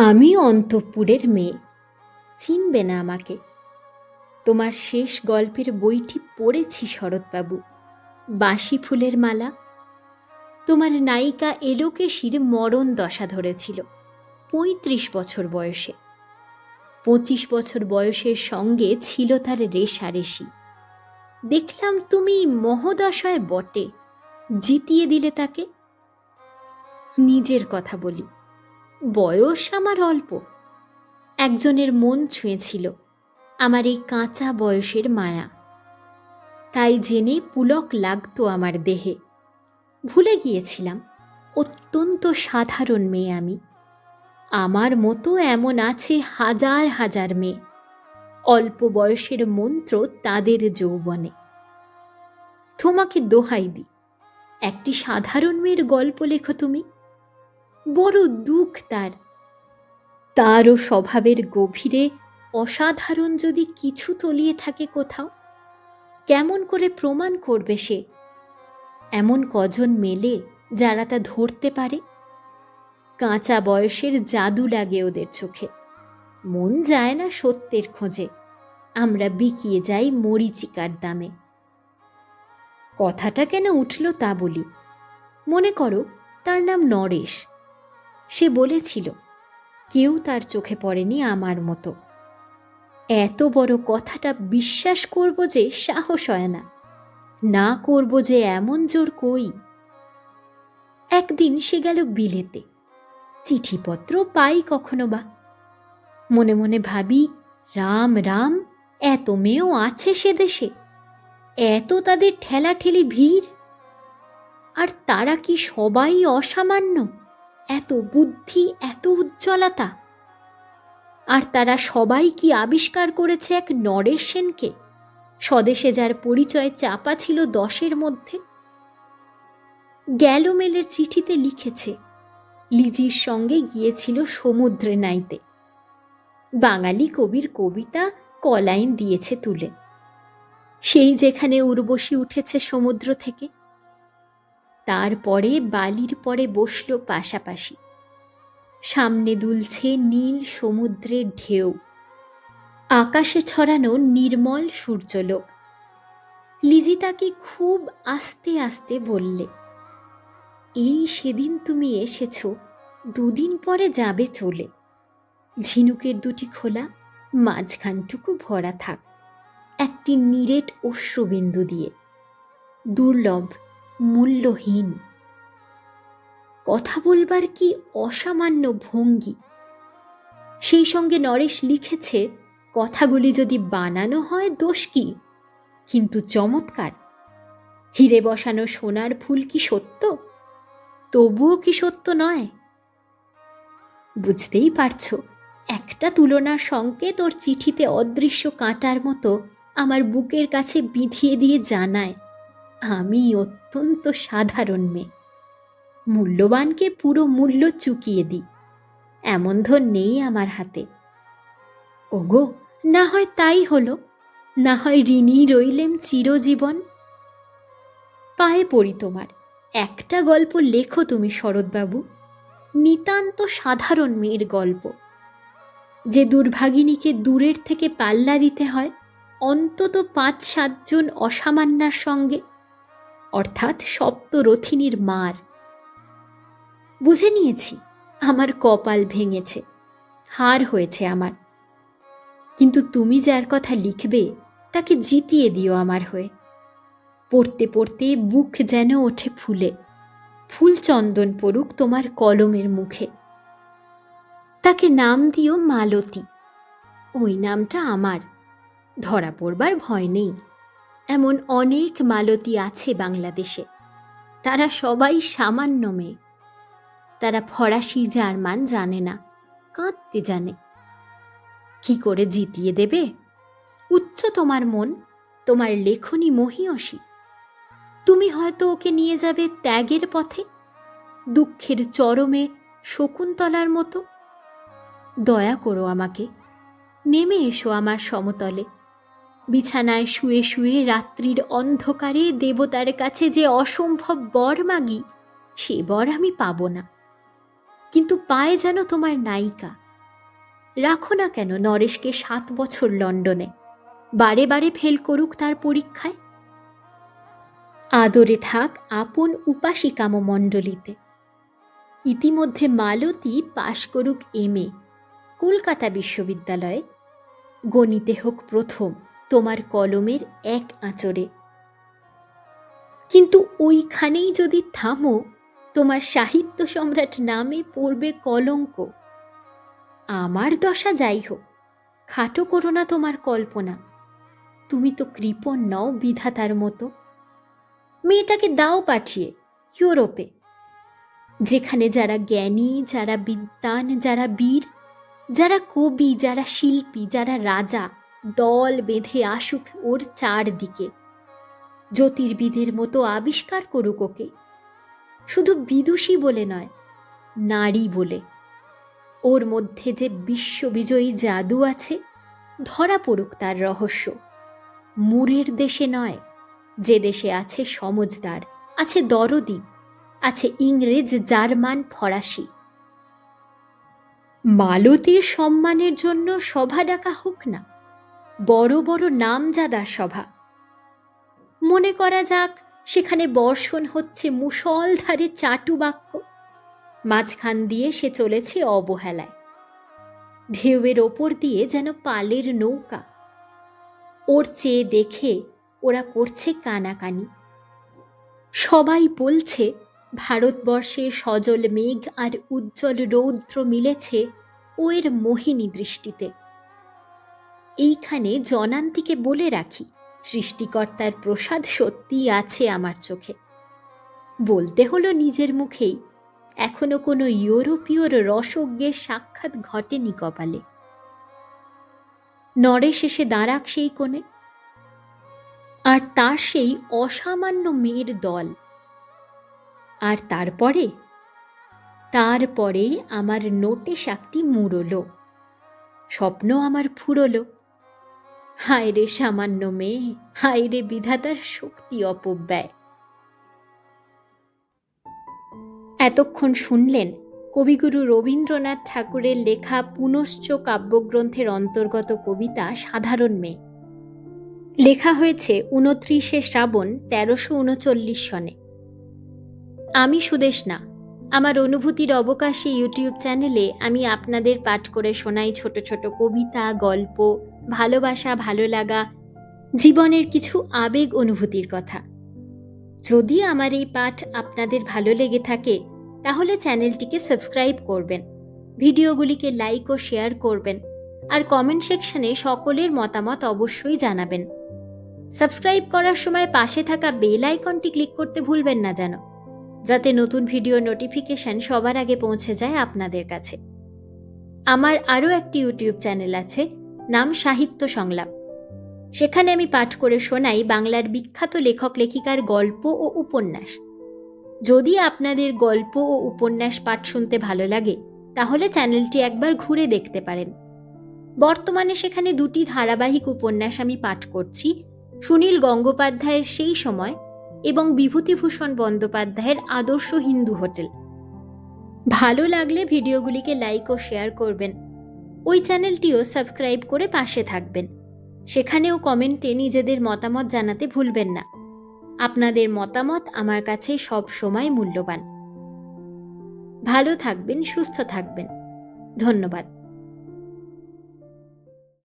আমি অন্তঃপুরের মেয়ে, চিনবে না আমাকে। তোমার শেষ গল্পের বইটি পড়েছি শরৎবাবু, বাসি ফুলের মালা। তোমার নায়িকা এলোকেশীর মরণ দশা ধরেছিল ৩৫ বছর বয়সে। ২৫ বছর বয়সের সঙ্গে ছিল তার রেশারেশি। দেখলাম তুমি মহোদশায় বটে, জিতিয়ে দিলে তাকে। নিজের কথা বলি, বয়স আমার অল্প। একজনের মন ছুঁয়েছিল আমার এই কাঁচা বয়সের মায়া, তাই জেনে পুলক লাগতো আমার দেহে। ভুলে গিয়েছিলাম অত্যন্ত সাধারণ মেয়ে আমি। আমার মতো এমন আছে হাজার হাজার মেয়ে, অল্প বয়সের মন্ত্র তাদের যৌবনে। তোমাকে দোহাই দিই, একটি সাধারণ মেয়ের গল্প লেখো তুমি। বড় দুঃখ তারও স্বভাবের গভীরে অসাধারণ যদি কিছু তলিয়ে থাকে কোথাও, কেমন করে প্রমাণ করবে সে? এমন কজন মেলে যারা তা ধরতে পারে? কাঁচা বয়সের জাদু লাগে ওদের চোখে। মন যায় না সত্যের খোঁজে, আমরা বিকিয়ে যাই মরীচিকার দামে। কথাটা কেন উঠল তা বলি। মনে করো তার নাম নরেশ। সে বলেছিল কেউ তার চোখে পড়েনি আমার মতো। এত বড় কথাটা বিশ্বাস করব যে সাহস হয় না, না করব যে এমন জোর কই। একদিন সে গেল বিলেতে, চিঠিপত্র পাই কখনো বা। মনে মনে ভাবি, রাম রাম, এত মেয়েও আছে সে দেশে, এত তাদের ঠেলাঠেলি ভিড়। আর তারা কি সবাই অসামান্য, এত বুদ্ধি, এত উজ্জ্বলতা। আর তারা সবাই কি আবিষ্কার করেছে এক নরেশ সেনকে, স্বদেশে যার পরিচয় চাপা ছিল 10-এর মধ্যে। গ্যালোমেলের চিঠিতে লিখেছে লিজির সঙ্গে গিয়েছিল সমুদ্রে নাইতে। বাঙালি কবির কবিতা কলাইন দিয়েছে তুলে, সেই যেখানে উর্বশী উঠেছে সমুদ্র থেকে। তারপরে বালির পরে বসল পাশাপাশি, সামনে দুলছে নীল সমুদ্রের ঢেউ, আকাশে ছড়ানো নির্মল সূর্যলোক। লিজি তাকে খুব আস্তে আস্তে বললে, এই সেদিন তুমি এসেছ, 2 দিন পরে যাবে চলে। ঝিনুকের 2টি খোলা, মাঝখানটুকু ভরা থাক একটি নিরেট অশ্রুবিন্দু দিয়ে, দুর্লভ, মূল্যহীন। কথা বলবার কি অসামান্য ভঙ্গি। সেই সঙ্গে নরেশ লিখেছে, কথাগুলি যদি বানানো হয় দোষ কি, কিন্তু চমৎকার। হিরে বসানো সোনার ফুল কি সত্য? তবুও কি সত্য নয়? বুঝতেই পারছ, একটা তুলনার সংকেত ওর চিঠিতে অদৃশ্য কাঁটার মতো আমার বুকের কাছে বিঁধিয়ে দিয়ে জানায়, আমি অত্যন্ত সাধারণ মেয়ে। মূল্যবানকে পুরো মূল্য চুকিয়ে দিই, এমন ধন নেই আমার হাতে। ওগো, না হয় তাই হলো, না হয় ঋণী রইলেম চিরজীবন। পায়ে পড়ি তোমার, একটা গল্প লেখো তুমি শরৎবাবু, নিতান্ত সাধারণ মেয়ের গল্প, যে দুর্ভাগিনীকে দূরের থেকে পাল্লা দিতে হয় অন্তত 5-7 জন অসামান্যার সঙ্গে, অর্থাৎ সপ্তরথিনীর মার। বুঝে নিয়েছি আমার কপাল ভেঙেছে, হার হয়েছে আমার। কিন্তু তুমি যার কথা লিখবে তাকে জিতিয়ে দিও আমার হয়ে। পড়তে পড়তে বুক যেন ওঠে ফুলে, ফুল চন্দন পড়ুক তোমার কলমের মুখে। তাকে নাম দিও মালতী, ওই নামটা আমার, ধরা পড়বার ভয় নেই। এমন অনেক মালতী আছে বাংলাদেশে, তারা সবাই সামান্য মেয়ে। তারা ফরাসি জার্মান জানে না, কাঁদতে জানে। কি করে জিতিয়ে দেবে? উচ্চ তোমার মন, তোমার লেখনী মহীয়সী। তুমি হয়তো ওকে নিয়ে যাবে ত্যাগের পথে, দুঃখের চরমে শকুন্তলার মতো। দয়া করো আমাকে, নেমে এসো আমার সমতলে। বিছানায় শুয়ে শুয়ে রাত্রির অন্ধকারে দেবতার কাছে যে অসম্ভব বর মাগি, সে বর আমি পাব না। কিন্তু পায়ে যেন তোমার নায়িকা, রাখো না কেন নরেশকে 7 বছর লন্ডনে, বারে বারে ফেল করুক তার পরীক্ষায়। আদরে থাক আপন উপাসিকাম মণ্ডলীতে। ইতিমধ্যে মালতী পাশ করুক এমএ কলকাতা বিশ্ববিদ্যালয়ে, গণিতে হোক প্রথম তোমার কলমের এক আঁচড়ে। কিন্তু ওইখানেই যদি থামো, তোমার সাহিত্য সম্রাট নামে পড়বে কলঙ্ক। আমার দশা যাই হোক, খাটো করো না তোমার কল্পনা। তুমি তো কৃপণ নও বিধাতার মতো। মেয়েটাকে দাও পাঠিয়ে ইউরোপে, যেখানে যারা জ্ঞানী, যারা বিদ্বান, যারা বীর, যারা কবি, যারা শিল্পী, যারা রাজা দল বেঁধে আসুক ওর চারদিকে। জ্যোতির্বিদের মতো আবিষ্কার করুক ওকে, শুধু বিদুষী বলে নয়, নারী বলে। ওর মধ্যে যে বিশ্ববিজয়ী জাদু আছে, ধরা পড়ুক তার রহস্য। মুরের দেশে নয়, যে দেশে আছে সমজদার, আছে দরদি, আছে ইংরেজ, জার্মান, ফরাসি। মালতীর সম্মানের জন্য সভা ডাকা হোক না, বড় বড় নামজাদার সভা। মনে করা যাক সেখানে বর্ষণ হচ্ছে মুষলধারে চাটু বাক্য, মাঝখান দিয়ে সে চলেছে অবহেলায়, ঢেউয়ের ওপর দিয়ে যেন পালের নৌকা। ওর চেয়ে দেখে ওরা করছে কানাকানি। সবাই বলছে ভারতবর্ষের সজল মেঘ আর উজ্জ্বল রৌদ্র মিলেছে ও এর মোহিনী দৃষ্টিতে। এইখানে জনান্তিকে বলে রাখি, সৃষ্টিকর্তার প্রসাদ সত্যিই আছে আমার চোখে। বলতে হলো নিজের মুখেই, এখনো কোনো ইউরোপীয়র রসজ্ঞের সাক্ষাৎ ঘটেনি কপালে। নরেশ এসে দাঁড়াক সেই কোণে, আর তার সেই অসামান্য মেয়ের দল। আর তারপরে আমার নোটে শাকটি মুড়লো, স্বপ্ন আমার ফুরলো। হায় রে সামান্য মেয়ে, হায় রে বিধাতার শক্তি অপব্যয়। এতক্ষণ শুনলেন কবিগুরু রবীন্দ্রনাথ ঠাকুরের লেখা পুনশ্চ কাব্যগ্রন্থের অন্তর্গত কবিতা সাধারণ মেয়ে। লেখা হয়েছে 29শে শ্রাবণ 1339 সনে। আমি সুদেষ্ণা। আমার অনুভূতির অবকাশে ইউটিউব চ্যানেলে আমি আপনাদের পাঠ করে শোনাই ছোট ছোট কবিতা, গল্প, ভালোবাসা, ভালো লাগা, জীবনের কিছু আবেগ অনুভূতির কথা। যদি আমার এই পাঠ আপনাদের ভালো লেগে থাকে তাহলে চ্যানেলটিকে সাবস্ক্রাইব করবেন, ভিডিওগুলিকে লাইক ও শেয়ার করবেন, আর কমেন্ট সেকশনে সকলের মতামত অবশ্যই জানাবেন। সাবস্ক্রাইব করার সময় পাশে থাকা বেল আইকনটি ক্লিক করতে ভুলবেন না যেন, যাতে নতুন ভিডিও নোটিফিকেশন সবার আগে পৌঁছে যায় আপনাদের কাছে। আমার আরও একটি ইউটিউব চ্যানেল আছে, নাম সাহিত্য সংলাপ। সেখানে আমি পাঠ করে শোনাই বাংলার বিখ্যাত লেখক লেখিকার গল্প ও উপন্যাস। যদি আপনাদের গল্প ও উপন্যাস পাঠ শুনতে ভালো লাগে তাহলে চ্যানেলটি একবার ঘুরে দেখতে পারেন। বর্তমানে সেখানে 2টি ধারাবাহিক উপন্যাস আমি পাঠ করছি, সুনীল গঙ্গোপাধ্যায়ের সেই সময় এবং বিভূতিভূষণ বন্দ্যোপাধ্যায়ের আদর্শ হিন্দু হোটেল। ভালো লাগলে ভিডিওগুলিকে লাইক ও শেয়ার করবেন। ওই চ্যানেলটিও সাবস্ক্রাইব করে পাশে থাকবেন। সেখানেও কমেন্টে নিজেদের মতামত জানাতে ভুলবেন না। আপনাদের মতামত আমার কাছে সব সময় মূল্যবান। ভালো থাকবেন, সুস্থ থাকবেন। ধন্যবাদ।